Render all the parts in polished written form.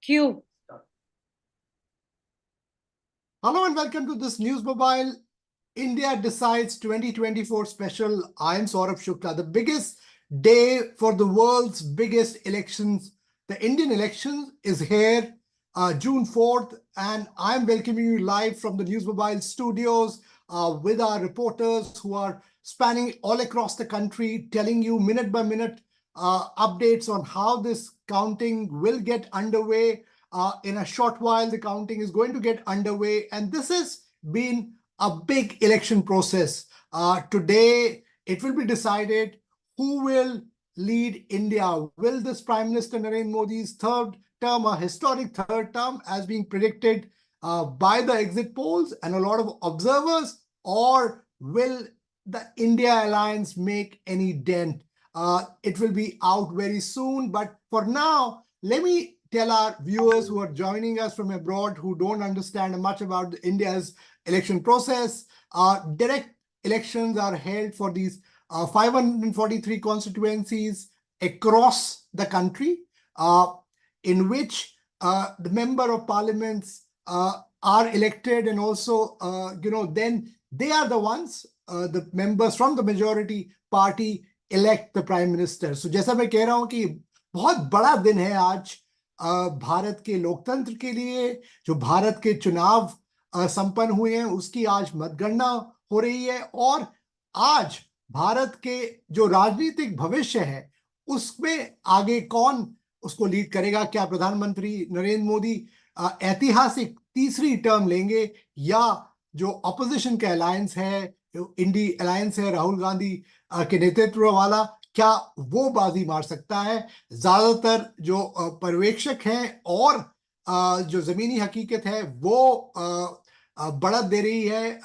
Q. Hello and welcome to this NewsMobile India Decides 2024 special. I am Saurabh Shukla. The biggest day for the world's biggest elections, the Indian elections, is here, June 4th, and I'm welcoming you live from the NewsMobile studios with our reporters who are spanning all across the country, telling you minute by minute updates on how this counting will get underway. In a short while, the counting is going to get underway, and this has been a big election process. Today, it will be decided who will lead India. Will this Prime Minister Narendra Modi's third term, a historic third term, as being predicted by the exit polls and a lot of observers, or will the India alliance make any dent? It will be out very soon, but for now, let me tell our viewers who are joining us from abroad who don't understand much about India's election process. Direct elections are held for these 543 constituencies across the country, in which the member of parliaments are elected, and also, then they are the ones, the members from the majority party elect the prime minister. So जैसा मैं कह रहा हूं कि बहुत बड़ा दिन है आज भारत के लोकतंत्र के लिए, जो भारत के चुनाव संपन्न हुए हैं उसकी आज मतगणना हो रही है, और आज भारत के जो राजनीतिक भविष्य है उसमें आगे कौन उसको लीड करेगा। क्या प्रधानमंत्री नरेंद्र मोदी ऐतिहासिक तीसरी टर्म लेंगे, या जो ऑपोजिशन का अलायंस है, इंडी अलायंस है राहुल गांधी के नेतृत्व वाला, क्या वो बाजी मार सकता है। ज्यादातर जो पर्यवेक्षक हैं और जो जमीनी हकीकत है वो बढ़त दे रही है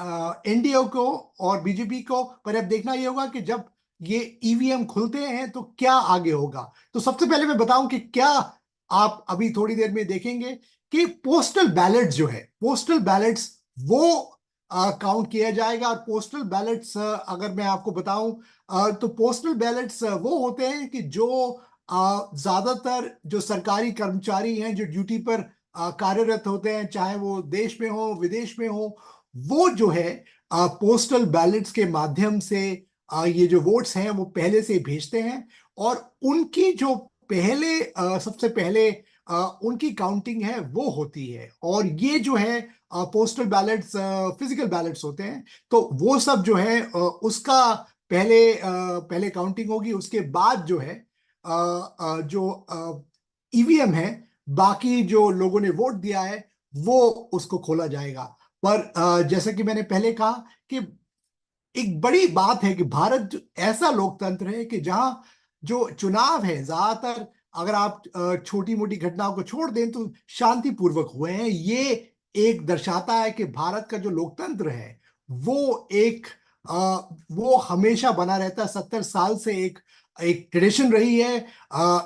एनडीए को और बीजेपी को, पर अब देखना ये होगा कि जब ये ईवीएम खुलते हैं तो क्या आगे होगा। तो सबसे पहले मैं बताऊं कि क्या आप अभी थोड़ी देर में देखेंगे कि पोस्टल बैलेट्स जो है, पोस्टल बैलेट्स वो काउंट किया जाएगा। और पोस्टल बैलेट्स अगर मैं आपको बताऊं तो पोस्टल बैलेट्स वो होते हैं कि जो ज्यादातर जो सरकारी कर्मचारी हैं जो ड्यूटी पर कार्यरत होते हैं, चाहे वो देश में हो विदेश में हो, वो जो है पोस्टल बैलेट्स के माध्यम से ये जो वोट्स हैं वो पहले से भेजते हैं, और उनकी जो पहले सबसे पहले उनकी काउंटिंग है वो होती है। और ये जो है पोस्टल बैलेट्स फिजिकल बैलेट्स होते हैं, तो वो सब जो है उसका पहले काउंटिंग होगी। उसके बाद जो है जो ईवीएम है, बाकी जो लोगों ने वोट दिया है वो उसको खोला जाएगा। पर जैसा कि मैंने पहले कहा कि एक बड़ी बात है कि भारत ऐसा लोकतंत्र है कि जहां जो चुनाव है ज्यादातर, अगर आप छोटी मोटी घटनाओं को छोड़ दें तो शांतिपूर्वक हुए हैं। ये एक दर्शाता है कि भारत का जो लोकतंत्र है वो वो हमेशा बना रहता है। 70 साल से एक ट्रेडिशन रही है।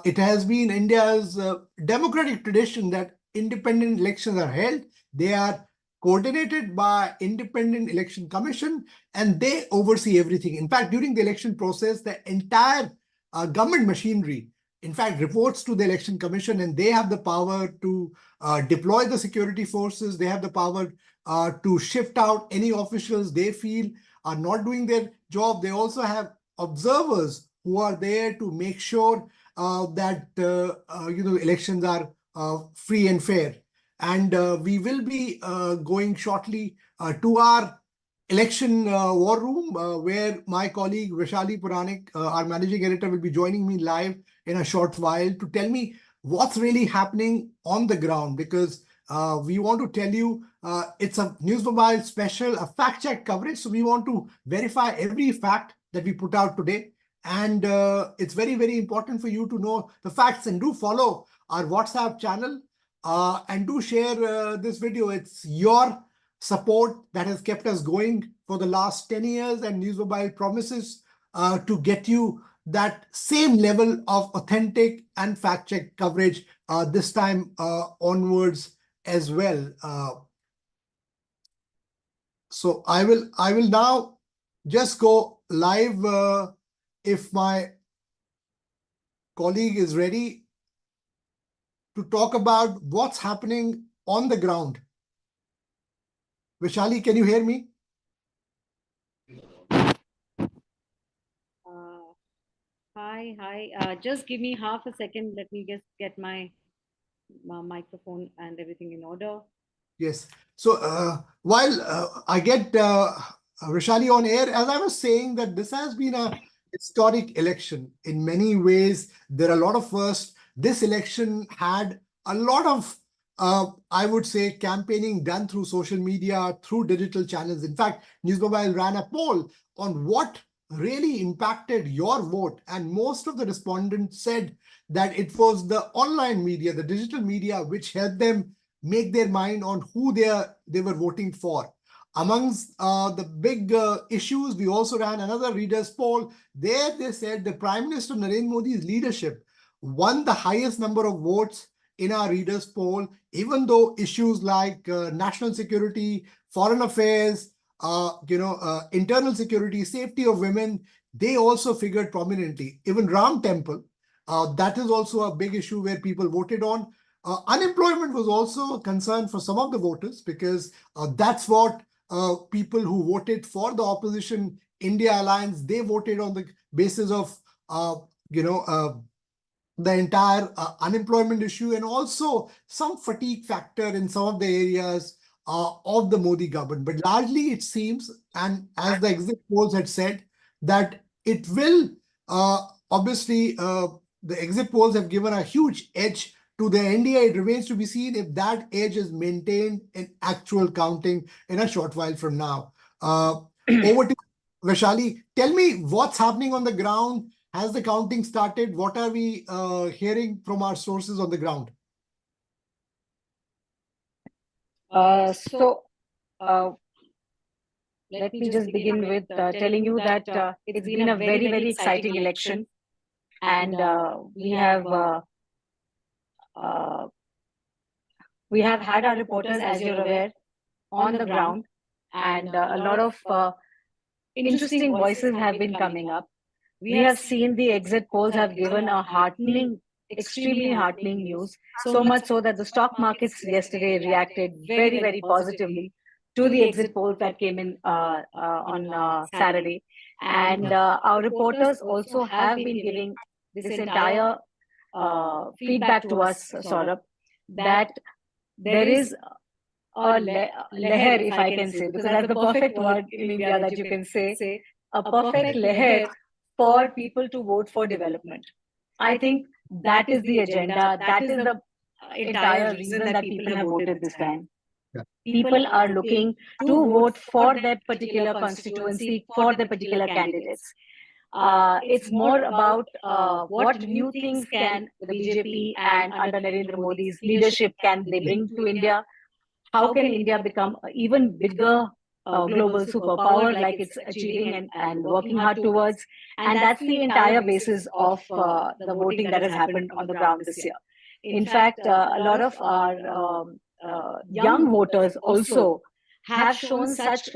It has been India's democratic tradition that independent elections are held. They are coordinated by Independent Election Commission, and they oversee everything. In fact, during the election process, the entire government machinery, in fact, reports to the Election Commission, and they have the power to deploy the security forces. They have the power to shift out any officials they feel are not doing their job. They also have observers who are there to make sure that elections are free and fair. And we will be going shortly to our election war room, where my colleague Vaishali Puranik, our managing editor, will be joining me live in a short while to tell me what's really happening on the ground, because we want to tell you it's a NewsMobile special, a fact check coverage. So we want to verify every fact that we put out today. And it's very, very important for you to know the facts, and do follow our WhatsApp channel and do share this video. It's your support that has kept us going for the last 10 years, and NewsMobile promises to get you that same level of authentic and fact-check coverage this time onwards as well. So I will now just go live if my colleague is ready. to talk about what's happening on the ground. Vishali, can you hear me? Hi. Just give me half a second. Let me just get my microphone and everything in order. Yes. So while I get Vishali on air, as I was saying, that this has been a historic election in many ways. There are a lot of firsts. This election had a lot of, I would say, campaigning done through social media, through digital channels. In fact, NewsMobile ran a poll on what really impacted your vote, and most of the respondents said that it was the online media, the digital media, which helped them make their mind on who they were voting for. Amongst the big issues, we also ran another readers poll. There they said the Prime Minister Narendra Modi's leadership won the highest number of votes in our readers poll, even though issues like national security, foreign affairs, internal security, safety of women, they also figured prominently. Even Ram Temple, that is also a big issue where people voted on. Unemployment was also a concern for some of the voters, because that's what people who voted for the opposition India alliance, they voted on the basis of uh, you know uh, the entire unemployment issue, and also some fatigue factor in some of the areas of the Modi government. But largely it seems, and as the exit polls had said, that it will obviously the exit polls have given a huge edge to the NDA. It remains to be seen if that edge is maintained in actual counting in a short while from now. Over to Vaishali. Tell me what's happening on the ground. Has the counting started? What are we hearing from our sources on the ground? So, uh, let me just begin with telling you that it's been a very exciting election, and uh, we have had our reporters, as you're aware, on the ground, and a lot of interesting voices have been coming up. We have seen the exit polls have given a extremely heartening news, so much so that the stock markets yesterday reacted very positively to the exit polls that came in on Saturday. And our reporters also have been giving this entire feedback to us, Saurabh, that there is leher, if I can say, because that's the perfect word in India that you can say, a perfect leher for people to vote for development. I think that is the agenda. That is the entire reason that people have voted this time. Yeah. People are looking to vote for their particular constituency, for their particular candidates. It's more about what new things can the BJP and under Narendra Modi's leadership can they bring to India. How can India become an even bigger global superpower like it's achieving and working hard towards? And that's the entire basis of the voting that has happened on the ground this year. In fact, a lot of our young voters also have shown such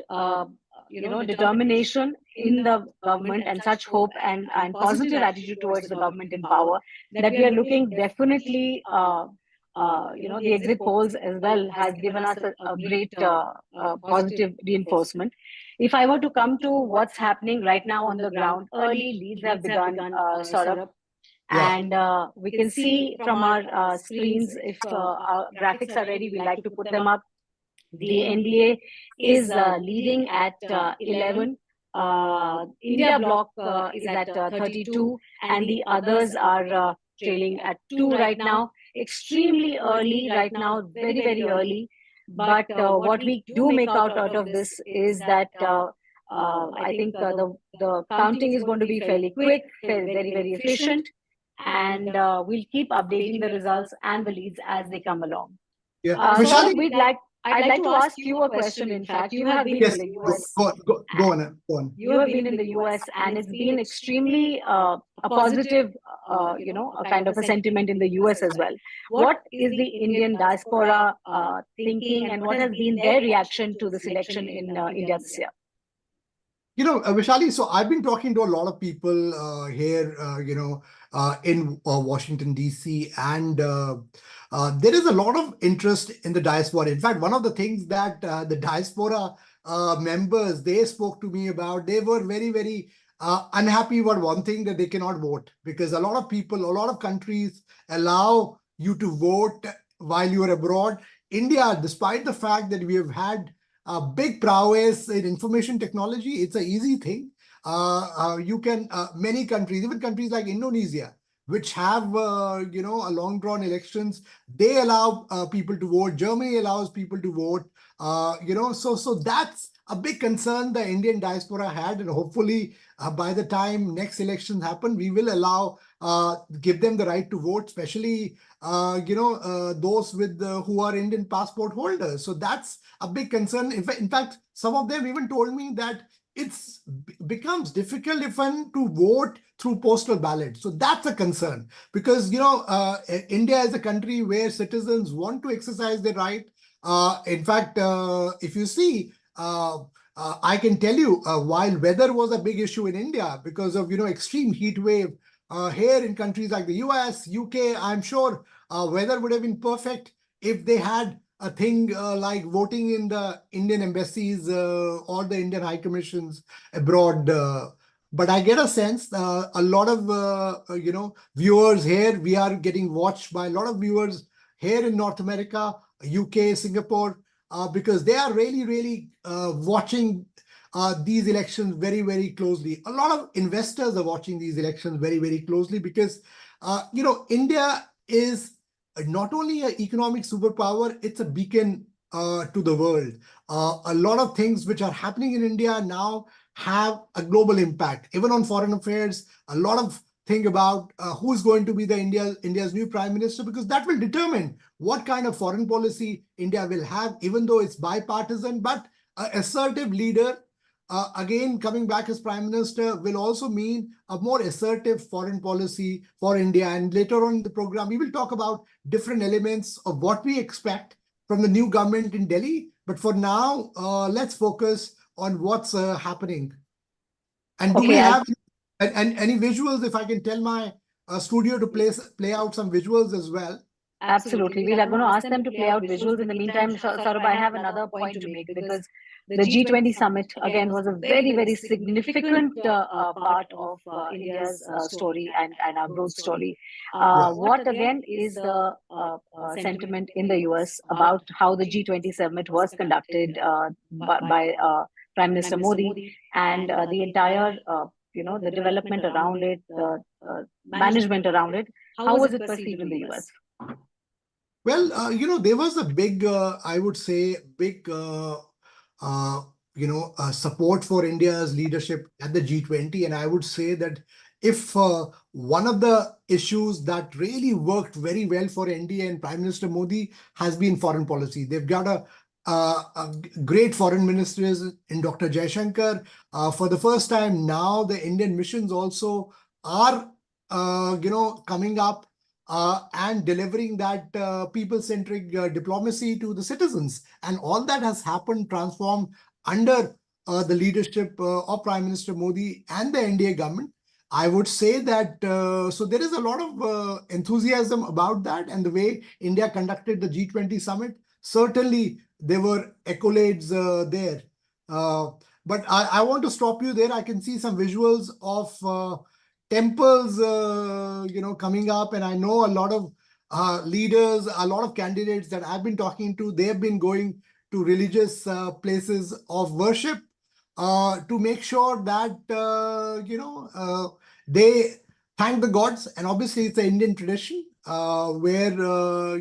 determination in the government and such hope and positive attitude towards the government in power that we are looking definitely the exit polls as well has given us a great positive reinforcement. If I were to come to what's happening right now on the ground, early leads have begun, Saurabh, Yeah. and we can see from our screens, if our graphics are ready, we like to put them up. The NDA is leading at 11. India bloc is at 32, and the others are trailing at 2 right now. Extremely early right now, very early. But what we do make out of this is that I think the counting is going to be fairly quick, very efficient, and we'll keep updating the results and the leads as they come along. Yeah. So Vishali, I'd like to ask you a question. In fact, you have been in yes, the US. go on. Go on. You have been in the US, and it's been extremely a positive, a kind of a sentiment in the US as well. What is the Indian diaspora thinking, and what has been their reaction to this election in India this year? Vishali, so I've been talking to a lot of people here, in Washington, D.C., and there is a lot of interest in the diaspora. In fact, one of the things that the diaspora members, they spoke to me about, they were very, very unhappy about one thing, that they cannot vote, because a lot of people, a lot of countries allow you to vote while you are abroad. India, despite the fact that we have had big prowess in information technology, it's an easy thing. You can, many countries, even countries like Indonesia, which have, a long drawn elections, they allow people to vote. Germany allows people to vote. So that's a big concern the Indian diaspora had, and hopefully by the time next elections happen, we will allow, give them the right to vote, especially those with who are Indian passport holders. So that's a big concern. In fact, some of them even told me that it's becomes difficult even to vote through postal ballot. So that's a concern, because India is a country where citizens want to exercise their right. In fact, if you see, I can tell you, while weather was a big issue in India because of extreme heat wave, here in countries like the US, UK, I'm sure weather would have been perfect if they had a thing like voting in the Indian embassies or the Indian high commissions abroad. But I get a sense a lot of viewers here. We are getting watched by a lot of viewers here in North America, UK, Singapore, because they are really, really watching these elections very, very closely. A lot of investors are watching these elections very, very closely because India is not only an economic superpower, it's a beacon to the world. A lot of things which are happening in India now have a global impact, even on foreign affairs. A lot of think about who's going to be the India's new prime minister, because that will determine what kind of foreign policy India will have, even though it's bipartisan. But an assertive leader, again, coming back as prime minister, will also mean a more assertive foreign policy for India. And later on in the program, we will talk about different elements of what we expect from the new government in Delhi. But for now, let's focus on what's happening. And do we Okay, have any visuals? If I can tell my studio to play out some visuals as well. absolutely. We are going to ask them to play out visuals. In the meantime, Saurabh, I have another point to make, because the G20 summit, again, was a very, very significant part of India's story and our growth story. What, again, is the sentiment in the US about how the G20 summit was conducted by Prime Minister Modi, and the entire, the development around it, the management around it? How was it perceived in the US? Well, there was a big, I would say, big, support for India's leadership at the G20. And I would say that if one of the issues that really worked very well for India and Prime Minister Modi has been foreign policy. They've got a great foreign ministers in Dr. Jaishankar. For the first time now, the Indian missions also are, coming up and delivering that people-centric diplomacy to the citizens. And all that has happened, transformed under the leadership of Prime Minister Modi and the NDA government. I would say that, so there is a lot of enthusiasm about that, and the way India conducted the G20 summit. Certainly, there were accolades there. But I want to stop you there. I can see some visuals of temples, coming up. And I know a lot of leaders, a lot of candidates that I've been talking to, they've been going to religious places of worship to make sure that, they thank the gods. And obviously, it's an Indian tradition where,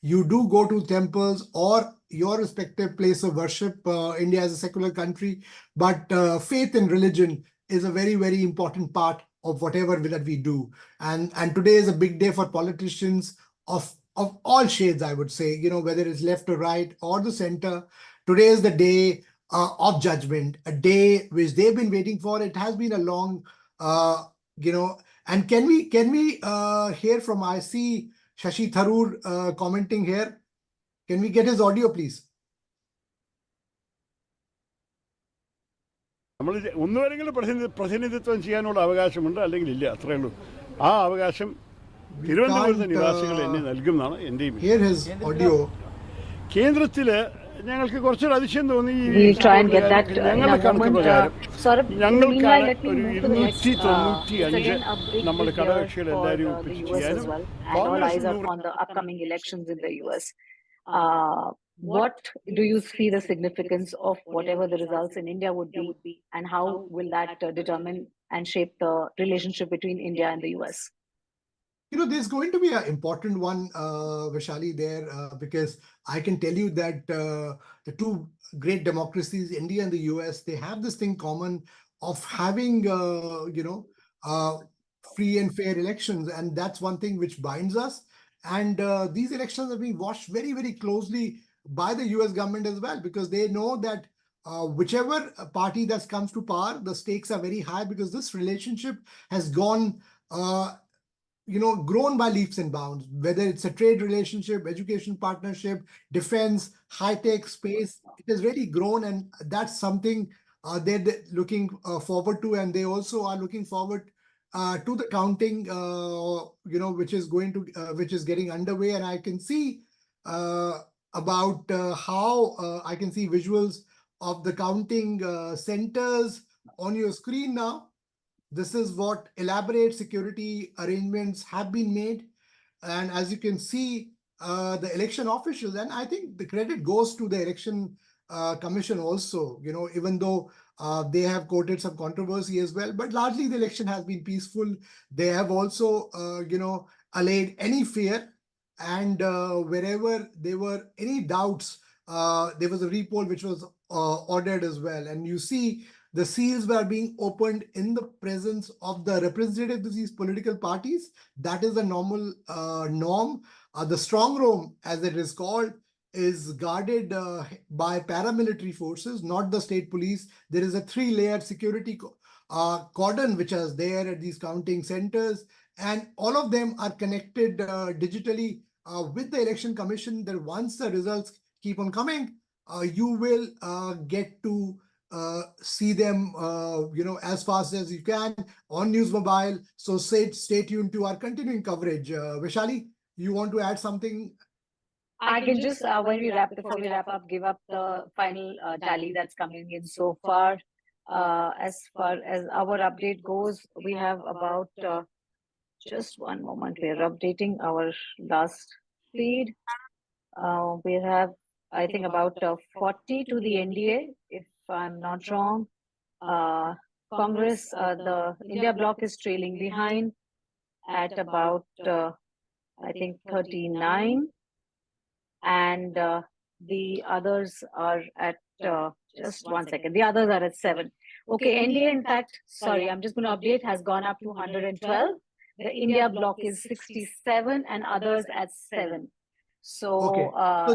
you do go to temples or your respective place of worship. India is a secular country, but faith and religion is a very, very important part of whatever that we do. And today is a big day for politicians of all shades, I would say, whether it's left or right or the center. Today is the day of judgment, a day which they've been waiting for. It has been a long, and can we hear from, I see Shashi Tharoor commenting here. Can we get his audio, please? നമ്മൾ ഒന്നുവരെങ്കിലും പ്രതിനിധിത്വം ചെയ്യാനുള്ള അവകാശമുണ്ട്, അല്ലെങ്കിൽ ഇല്ല, അത്രയേ ഉള്ളൂ. ആ അവകാശം തിരുവനന്തപുരത്തെ നിവാസികൾ എന്നെ നൽകുമെന്നാണ് എൻ്റെയും. കേന്ദ്രത്തിൽ ഞങ്ങൾക്ക് കുറച്ചൊരു അതിശയം തോന്നി. ഞങ്ങളുടെ കണക്ക് പ്രകാരം ഞങ്ങൾക്കാണ് ഒരു 295 നമ്മുടെ ഘടകകക്ഷികൾ എല്ലാവരും ഒപ്പിച്ച് ചെയ്യാനും what do you see the significance of whatever the results in India would be, and how will that determine and shape the relationship between India and the US? There's going to be an important one, Vaishali, there, because I can tell you that the two great democracies, India and the US, they have this thing common of having, free and fair elections. And that's one thing which binds us. And these elections are being watched very, very closely by the US government as well, because they know that whichever party that comes to power, the stakes are very high, because this relationship has gone grown by leaps and bounds, whether it's a trade relationship, education partnership, defense, high-tech space. It has really grown, and that's something they're looking forward to. And they also are looking forward to the counting, which is getting underway. And I can see about how I can see visuals of the counting centers on your screen now. This is what elaborate security arrangements have been made. And as you can see, the election officials, and I think the credit goes to the election commission also, even though they have quoted some controversy as well, but largely the election has been peaceful. They have also, allayed any fear. And wherever there were any doubts, there was a repoll which was ordered as well. And you see, the seals were being opened in the presence of the representatives of these political parties. That is a normal norm. The strong room, as it is called, is guarded by paramilitary forces, not the state police. There is a 3-layered security cordon which is there at these counting centers, and all of them are connected digitally with the election commission. That once the results keep on coming, you will get to see them, as fast as you can on NewsMobile. So stay tuned to our continuing coverage. Vaishali, you want to add something? I can just, before we wrap up, give up the final tally that's coming in so far. As far as our update goes, we have about, just one moment, we're updating our last feed. We have, I think, about 40 to the NDA, if I'm not wrong. Congress, the India bloc is trailing behind at about, I think, 39. And the others are at, just one second, the others are at 7. Okay, NDA, in fact, sorry, I'm just going to update, has gone up to 112. The India bloc is 67 and others at 7. So,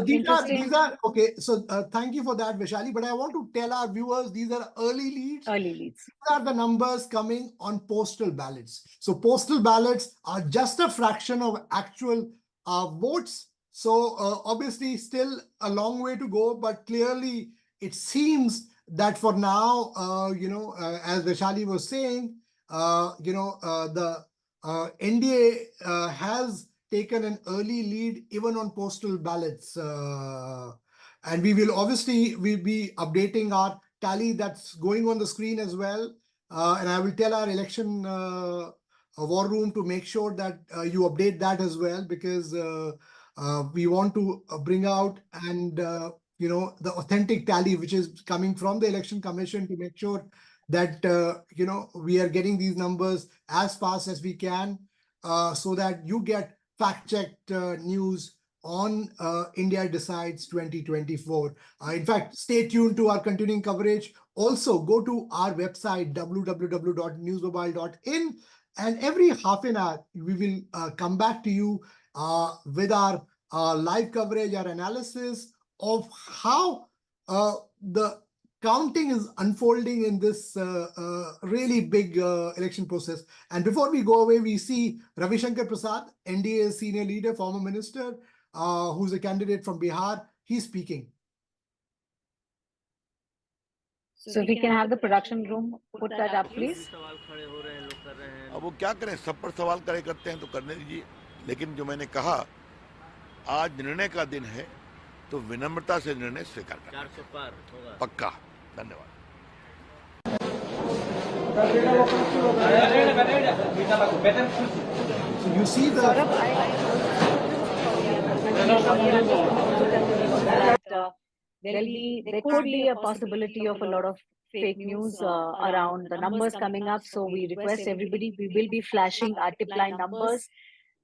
these are okay. So thank you for that, Vaishali. But I want to tell our viewers, these are early leads. These are the numbers coming on postal ballots. So postal ballots are just a fraction of actual votes. So obviously still a long way to go, but clearly it seems that for now, as Vaishali was saying, the NDA has taken an early lead even on postal ballots. And we'll be updating our tally that's going on the screen as well. And I will tell our election war room to make sure that you update that as well, because we want to bring out and the authentic tally which is coming from the election commission, to make sure that we are getting these numbers as fast as we can, so that you get fact-checked news on India Decides 2024. In fact, stay tuned to our continuing coverage. Also, go to our website, www.newsmobile.in, and every half an hour, we will come back to you with our live coverage, our analysis of how the counting is unfolding in this really big election process. And before we go away, we see Ravi Shankar Prasad, NDA's senior leader, former minister, who's a candidate from Bihar. He's speaking. So if we can have the production room put that up, please. अब वो क्या करें, सब पर सवाल करे करते हैं तो करने दीजिए, लेकिन जो मैंने कहा आज निर्णय का दिन है तो विनम्रता से निर्णय स्वीकार करें। 400 पार होगा पक्का। धन्यवाद। You see the there could be a possibility of a lot of fake news around the numbers coming up. So we request everybody, we will be flashing our tip line numbers.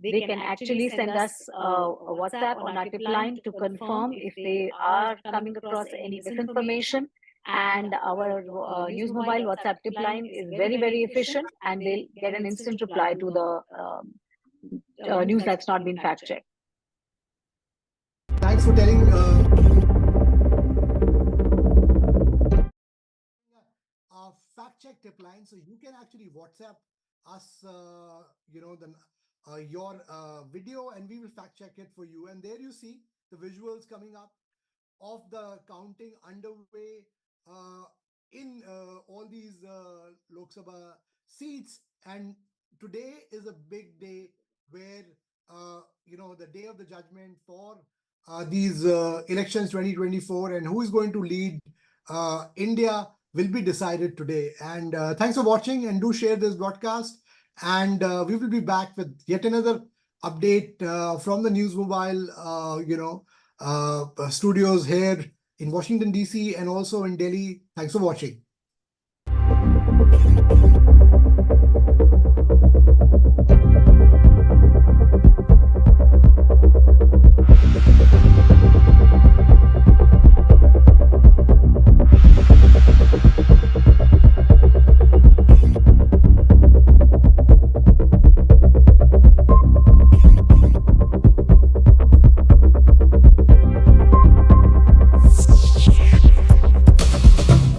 They can actually send us a WhatsApp on our tip line to confirm if they are coming across any misinformation. And our NewsMobile WhatsApp tip line is very, very efficient, and they'll get an instant reply to the news that's not been fact checked. thanks for telling fact check tip line, so you can actually WhatsApp us your video and we will fact check it for you. And there you see the visuals coming up of the counting underway in all these Lok Sabha seats. And today is a big day where the day of the judgment for these elections 2024, and who is going to lead India will be decided today. And thanks for watching, and do share this broadcast. And we will be back with yet another update from the NewsMobile studios here in Washington DC and also in Delhi. Thanks for watching.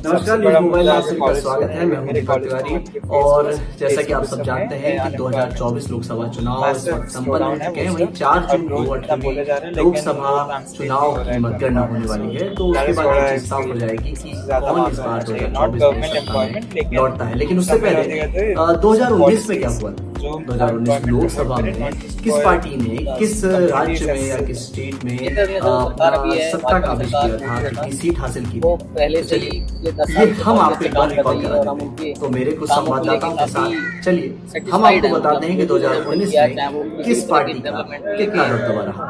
नमस्कार, news mobile में आप सभी का स्वागत है। मैं हूं दीपक तिवारी और जैसा कि आप सब जानते हैं कि 2024 लोकसभा चुनाव इस वक्त संपन्न हो चुके हैं। वहीं 4 जून को 8वीं लोकसभा चुनाव की मतगणना होने वाली है, तो उसके बाद ये चीज साफ हो जाएगी कि कौन इस बार 2024 में सत्ता में लौटता है। लेकिन उससे पहले 2019 में क्या हुआ, 2019 लोकसभा में किस पार्टी ने किस राज्य में या किस स्टेट में सत्ता काबिज किया था, कितनी सीट हासिल की थी, ये हम आपको एक बार रिकॉल करा देते हैं। तो मेरे कुछ संवाददाताओं के साथ चलिए हम आपको बताते हैं कि 2019 में किस पार्टी का कितना दबदबा रहा।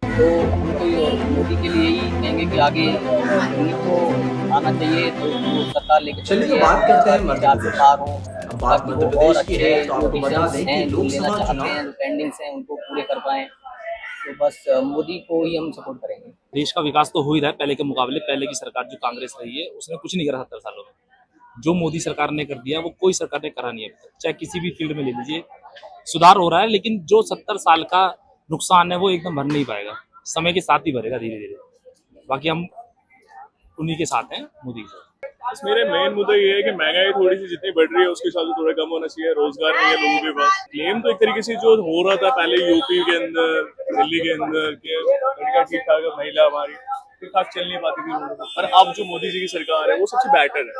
तो हम तो मोदी के लिए ही कहेंगे कि आगे उन्हीं को आना चाहिए, तो सरकार लेके चलिए तो बात करते हैं मध्य प्रदेश। अब बात मध्य प्रदेश की है तो आपको बता दें कि लोकसभा चुनाव पेंडिंग्स हैं उनको पूरे कर पाए, तो बस मोदी को ही हम सपोर्ट करेंगे। देश का विकास तो हो ही रहा है पहले के मुकाबले। पहले की सरकार जो कांग्रेस रही है उसने कुछ नहीं करा 70 सालों में। जो मोदी सरकार ने कर दिया वो कोई सरकार ने करा नहीं है, चाहे किसी भी फील्ड में ले लीजिए। सुधार हो रहा है, लेकिन जो 70 साल का नुकसान है वो एकदम भर नहीं पाएगा, समय के साथ ही भरेगा धीरे धीरे। बाकी हम उन्हीं के साथ हैं, मोदी के साथ। मेरे मेन मुद्दा ये है कि महंगाई थोड़ी सी जितनी बढ़ रही है उसके हिसाब से थोड़ा कम होना चाहिए। रोजगार नहीं है लोगों के पास। क्लेम तो एक तरीके से जो हो रहा था पहले यूपी के अंदर, दिल्ली के अंदर कि लड़का ठीक ठाक महिला हमारी ठीक ठाक चल नहीं पाती थी रोड पर, पर अब जो मोदी जी की सरकार है वो सबसे बेटर है।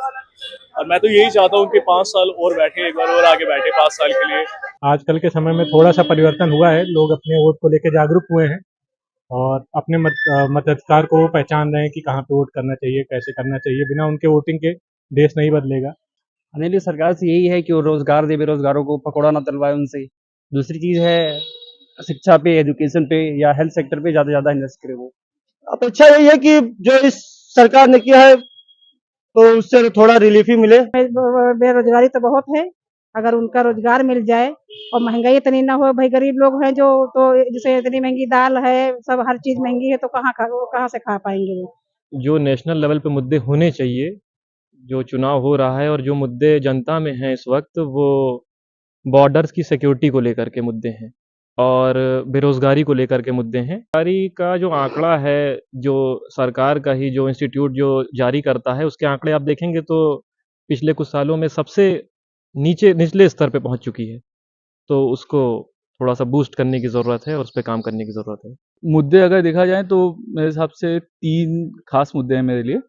और मैं तो यही चाहता हूँ कि 5 साल और बैठे, एक बार और आगे बैठे 5 साल के लिए। आजकल के समय में थोड़ा सा परिवर्तन हुआ है, लोग अपने वोट को लेकर जागरूक हुए हैं और अपने मताधिकार को पहचान रहे हैं कि कहाँ पे वोट करना चाहिए, कैसे करना चाहिए। बिना उनके वोटिंग के देश नहीं बदलेगा। आने वाली सरकार से यही है कि वो रोजगार दे, बेरोजगारों को पकौड़ा ना तलवाए उनसे। दूसरी चीज है शिक्षा पे, एजुकेशन पे या हेल्थ सेक्टर पे ज्यादा इन्वेस्ट करे। वो अपेक्षा यही है कि जो इस सरकार ने किया है तो उससे थोड़ा रिलीफ ही मिले। बेरोजगारी तो बहुत है, अगर उनका रोजगार मिल जाए और महंगाई इतनी ना हो। भाई गरीब लोग हैं जो, तो जैसे इतनी महंगी दाल है, सब हर चीज महंगी है, तो कहाँ से खा पाएंगे वो। जो नेशनल लेवल पे मुद्दे होने चाहिए, जो चुनाव हो रहा है और जो मुद्दे जनता में हैं इस वक्त, वो बॉर्डर्स की सिक्योरिटी को लेकर के मुद्दे हैं और बेरोजगारी को लेकर के मुद्दे हैं। बेरोजगारी का जो आंकड़ा है, जो सरकार का ही जो इंस्टीट्यूट जो जारी करता है, उसके आंकड़े आप देखेंगे तो पिछले कुछ सालों में सबसे निचले स्तर पे पहुंच चुकी है। तो उसको थोड़ा सा बूस्ट करने की ज़रूरत है और उस पर काम करने की ज़रूरत है। मुद्दे अगर देखा जाए तो मेरे हिसाब से 3 खास मुद्दे हैं मेरे लिए।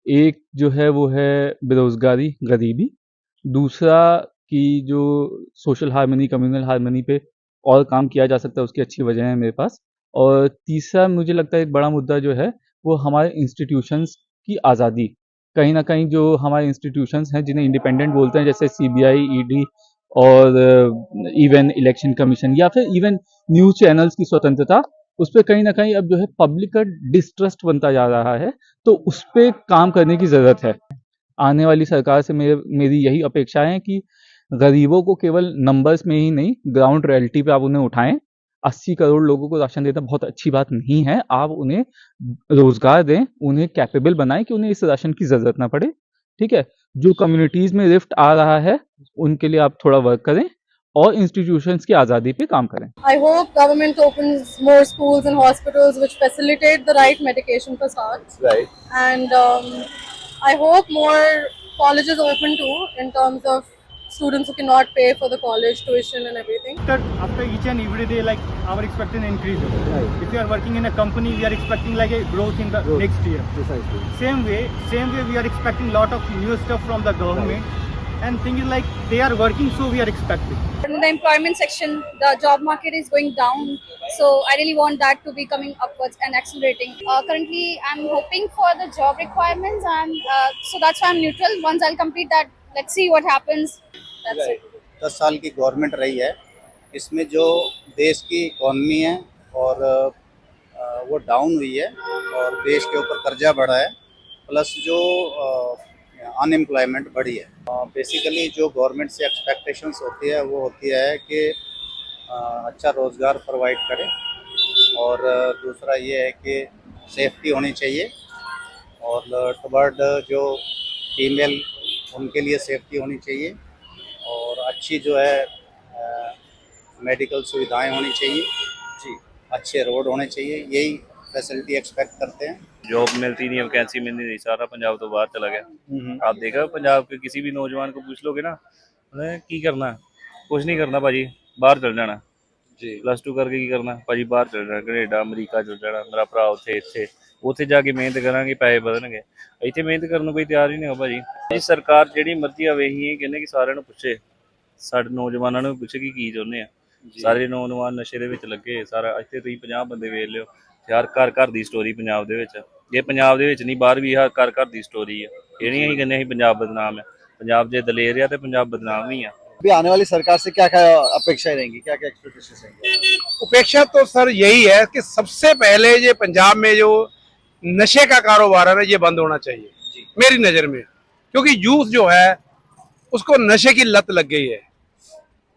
एक जो है वो है बेरोजगारी, गरीबी। दूसरा कि जो सोशल हार्मनी, कम्युनल हार्मनी पे और काम किया जा सकता है, उसकी अच्छी वजह है मेरे पास। और तीसरा मुझे लगता है एक बड़ा मुद्दा जो है वो हमारे इंस्टीट्यूशंस की आज़ादी। कहीं न कहीं जो हमारे इंस्टीट्यूशंस हैं जिन्हें इंडिपेंडेंट बोलते हैं, जैसे सीबीआई, ईडी और इवन इलेक्शन कमीशन या फिर इवन न्यूज़ चैनल्स की स्वतंत्रता, उस पे कहीं न कहीं अब जो है पब्लिक का डिस्ट्रस्ट बनता जा रहा है, तो उस पे काम करने की ज़रूरत है। आने वाली सरकार से मेरी यही अपेक्षा है कि गरीबों को केवल नंबर्स में ही नहीं, ग्राउंड रियलिटी पे आप उन्हें उठाएँ। 80 करोड़ लोगों को राशन देना बहुत अच्छी बात नहीं है। आप उन्हें रोज़गार दें, उन्हें कैपेबल बनाएँ कि उन्हें इस राशन की ज़रूरत ना पड़े, ठीक है? जो कम्युनिटीज़ में रिफ्ट आ रहा है, उनके लिए आप थोड़ा वर्क करें और इंस्टीट्यूशंस की आज़ादी पे काम करें। I hope government opens more schools and hospitals which facilitate the right medication for starts. Right. And I hope more colleges open too, in terms of students who cannot pay for the college tuition and everything. After each and every day, like our expectation increases. Right. If you are working in a company, we are expecting like a growth in the next year. Precisely. Same way, we are expecting lot of new stuff from the government. And thing is like they are working, so we are expecting. In the employment section, the job market is going down, so I really want that to be coming upwards and accelerating. Currently, I'm hoping for the job requirements, and so that's why I'm neutral. Once I'll complete that, let's see what happens. That's it. 10 साल की government रही है, इसमें जो देश की economy है और वो डाउन हुई है और देश के ऊपर कर्जा बढ़ा है, प्लस जो अनएम्प्लॉयमेंट बढ़ी है। बेसिकली जो गवर्नमेंट से एक्सपेक्टेशंस होती है वो होती है कि अच्छा रोज़गार प्रोवाइड करें, और दूसरा ये है कि सेफ्टी होनी चाहिए, और टवर्ड जो फीमेल उनके लिए सेफ्टी होनी चाहिए, और अच्छी जो है मेडिकल सुविधाएं होनी चाहिए जी, अच्छे रोड होने चाहिए, यही फैसिलिटी एक्सपेक्ट करते हैं। जॉब मिलती नहीं, वैकेंसी मिलती नहीं, सारा पंजाब तो बाहर चला गया। आप देखा पंजाब के किसी भी नौजवान को पूछ लोगे ना, की करना, कुछ नहीं करना भाजी, बाहर चल जाना जी, +2 करके की करना भाजी, बाहर चल जाना, कनेडा अमरीका चल जाना, मेरा भरा ਉੱਥੇ ਜਾ ਕੇ ਮਿਹਨਤ ਕਰਾਂਗੇ, ਪੈਸੇ ਵਧਣਗੇ। ਇੱਥੇ ਮਿਹਨਤ ਕਰਨ ਨੂੰ ਕੋਈ ਤਿਆਰ ਹੀ ਨਹੀਂ ਹੋ ਭਾਜੀ। ਇਹ ਸਰਕਾਰ ਜਿਹੜੀ ਮਰਜ਼ੀ ਆਵੇ, ਹੀ ਕਹਿੰਦੇ ਕਿ ਸਾਰਿਆਂ ਨੂੰ ਪੁੱਛੇ, ਸਾਡੇ ਨੌਜਵਾਨਾਂ ਨੂੰ ਪੁੱਛੇ ਕਿ ਕੀ ਚਾਹੁੰਦੇ ਆ। ਸਾਰੇ ਨੌਜਵਾਨ ਨਸ਼ੇ ਦੇ ਵਿੱਚ ਲੱਗੇ, ਸਾਰਾ ਇੱਥੇ ਤੁਸੀਂ 50 ਬੰਦੇ ਵੇਖ ਲਿਓ, ਯਾਰ ਘਰ ਘਰ ਦੀ ਸਟੋਰੀ ਪੰਜਾਬ ਦੇ ਵਿੱਚ। ਇਹ ਪੰਜਾਬ ਦੇ ਵਿੱਚ ਨਹੀਂ, ਬਾਹਰ ਵੀ ਆਹ ਘਰ ਘਰ ਦੀ ਸਟੋਰੀ ਆ। ਇਹ ਨਹੀਂ ਅਸੀਂ ਕਹਿੰਦੇ ਅਸੀਂ ਪੰਜਾਬ ਬਦਨਾਮ ਆ, ਪੰਜਾਬ ਜੇ ਦਲੇਰ ਆ ਤੇ ਪੰਜਾਬ ਬਦਨਾਮ ਹੀ ਆ। अभी आने वाली सरकार से क्या क्या अपेक्षाएं रहेंगी, क्या क्या एक्सपेक्टेशंस रहेंगी? उपेक्षा तो सर यही है कि सबसे पहले ये पंजाब में जो नशे का कारोबार है ना, ये बंद होना चाहिए मेरी नज़र में, क्योंकि यूथ जो है उसको नशे की लत लग गई है,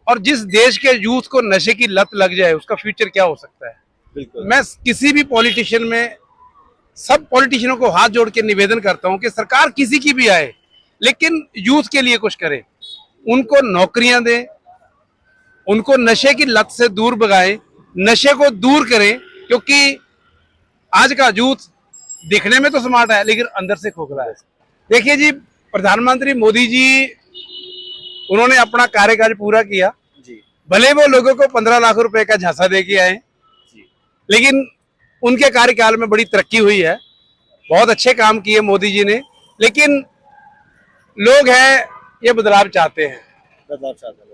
और जिस देश के यूथ को नशे की लत लग जाए उसका फ्यूचर क्या हो सकता है। बिल्कुल। मैं किसी भी पॉलिटिशियन में, सब पॉलिटिशियनों को हाथ जोड़ के निवेदन करता हूं कि सरकार किसी की भी आए, लेकिन यूथ के लिए कुछ करे, उनको नौकरियां दें, उनको नशे की लत से दूर भगाएं, नशे को दूर करें, क्योंकि आज का यूथ दिखने में तो स्मार्ट है लेकिन अंदर से खोखला है। देखिए जी, प्रधानमंत्री मोदी जी उन्होंने अपना कार्यकाल पूरा किया जी, भले वो लोगों को 15 लाख रुपए का झांसा दे के आए जी, लेकिन उनके कार्यकाल में बड़ी तरक्की हुई है, बहुत अच्छे काम किए मोदी जी ने। लेकिन लोग हैं ये बदलाव चाहते हैं,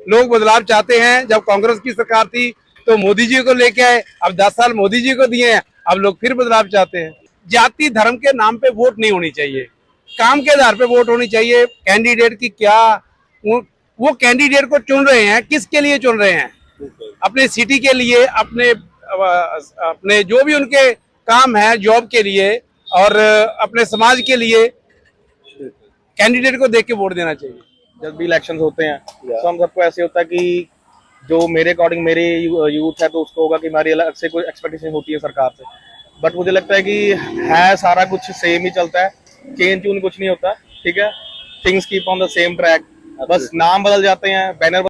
लोग बदलाव चाहते हैं। जब कांग्रेस की सरकार थी तो मोदी जी को लेके आए, अब 10 साल मोदी जी को दिए हैं, अब लोग फिर बदलाव चाहते हैं। जाति धर्म के नाम पे वोट नहीं होनी चाहिए, काम के आधार पे वोट होनी चाहिए। कैंडिडेट की क्या, वो कैंडिडेट को चुन रहे हैं, किसके लिए चुन रहे हैं, अपने सिटी के लिए, अपने जो भी उनके काम है जॉब के लिए और अपने समाज के लिए, कैंडिडेट को देख के वोट देना चाहिए। जब भी इलेक्शंस होते हैं तो हम सबको ऐसे होता है कि जो मेरे अकॉर्डिंग मेरे यूथ है तो उसको होगा कि हमारी अलग से कोई एक्सपेक्टेशन होती है सरकार से, बट मुझे लगता है कि है सारा कुछ सेम ही चलता है, चेंज चून कुछ नहीं होता, ठीक है, things keep on the same track, बस नाम बदल जाते हैं, बैनर